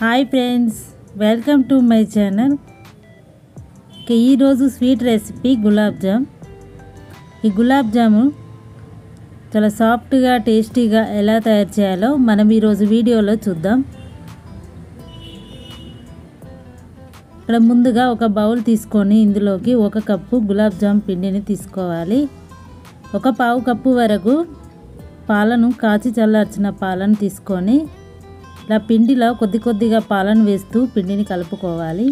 Hi friends, welcome to my channel. ఈరోజు sweet recipe gulab jam. ఈ గులాబ్ జాము చాలా సాఫ్ట్గా టేస్టీగా ఎలా తయారు చేయాలో మనం ఈరోజు వీడియోలో చూద్దాం. ఇక్కడ ముందుగా ఒక బౌల్ తీసుకొని ఇందులోకి 1 కప్పు గులాబ్ జామ్ పిండిని తీసుకోవాలి. 1 పావు కప్పు వరకు పాలను కాచి చల్లార్చిన పాలను తీసుకొని ఇలా పిండిలో కొద్దిగా పాలను వేస్తూ పిండిని కలుపుకోవాలి.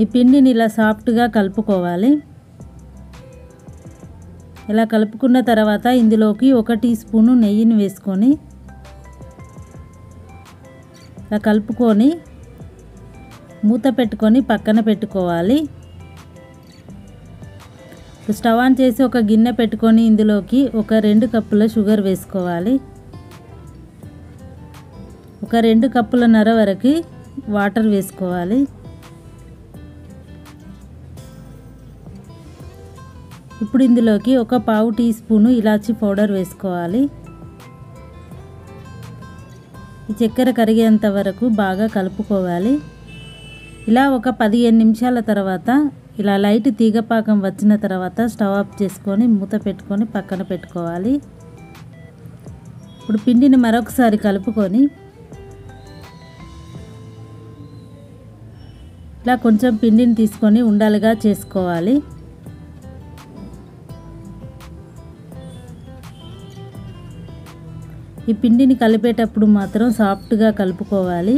ఈ పిండిని ఇలా సాఫ్ట్గా కలుపుకోవాలి. ఇలా కలుపుకున్న తర్వాత ఇందులోకి 1 టీ స్పూను నెయ్యిని వేసుకొని ఇలా కలుపుకొని మూత పెట్టుకొని పక్కన పెట్టుకోవాలి. స్టవ్ ఆన్ చేసి ఒక గిన్నె పెట్టుకొని ఇందులోకి 2 కప్పుల షుగర్ వేసుకోవాలి. 2 కప్పులన్నర వరకు వాటర్ వేసుకోవాలి. ఇప్పుడు ఇందులోకి 1 పావు టీ స్పూను ఇలాచీ పౌడర్ వేసుకోవాలి. ఈ చక్కెర కరిగేంత వరకు బాగా కలుపుకోవాలి. ఇలా ఒక 15 నిమిషాల తర్వాత ఇలా లైట్ తీగపాకం వచ్చిన తర్వాత స్టవ్ ఆఫ్ చేసుకొని మూత పెట్టుకొని పక్కన పెట్టుకోవాలి. ఇప్పుడు పిండిని మరొకసారి కలుపుకొని ఇలా కొంచెం పిండిని తీసుకొని ఉండలుగా చేసుకోవాలి. ఈ పిండిని కలిపేటప్పుడు మాత్రం సాఫ్ట్గా కలుపుకోవాలి.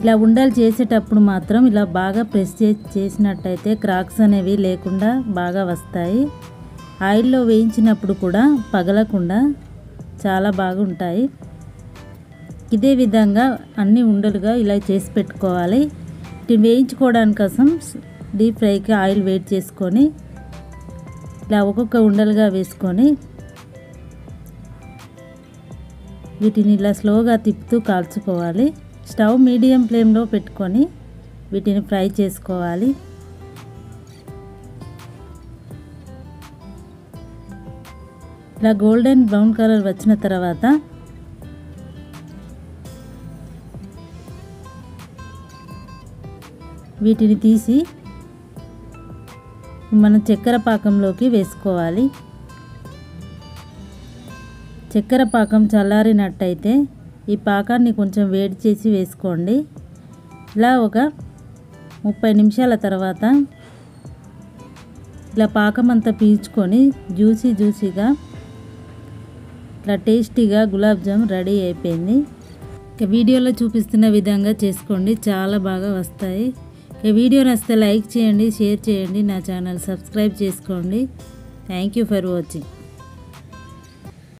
ఇలా ఉండలు చేసేటప్పుడు మాత్రం ఇలా బాగా ప్రెస్ చేసినట్టయితే క్రాక్స్ అనేవి లేకుండా బాగా వస్తాయి. ఆయిల్లో వేయించినప్పుడు కూడా పగలకుండా చాలా బాగుంటాయి. ఇదే విధంగా అన్ని ఉండలుగా ఇలా చేసి పెట్టుకోవాలి. వీటిని వేయించుకోవడానికి కోసం డీప్ ఫ్రైకి ఆయిల్ వేడి చేసుకొని ఇలా ఒక్కొక్క ఉండలుగా వేసుకొని వీటిని ఇలా స్లోగా తిప్పుతూ కాల్చుకోవాలి. స్టవ్ మీడియం ఫ్లేమ్లో పెట్టుకొని వీటిని ఫ్రై చేసుకోవాలి. ఇలా గోల్డెన్ బ్రౌన్ కలర్ వచ్చిన తర్వాత వీటిని తీసి మనం చక్కెర పాకంలోకి వేసుకోవాలి. చక్కెర పాకం చల్లారినట్టయితే ఈ పాకాన్ని కొంచెం వేడి చేసి వేసుకోండి. ఇలా ఒక 30 నిమిషాల తర్వాత ఇలా పాకం అంతా పీల్చుకొని జ్యూసీగా ఇట్లా టేస్టీగా గులాబ్ జామ్ రెడీ అయిపోయింది. ఇక వీడియోలో చూపిస్తున్న విధంగా చేసుకోండి, చాలా బాగా వస్తాయి. ఇక వీడియో నచ్చితే లైక్ చేయండి, షేర్ చేయండి, నా ఛానల్ సబ్స్క్రైబ్ చేసుకోండి. Thank you for watching.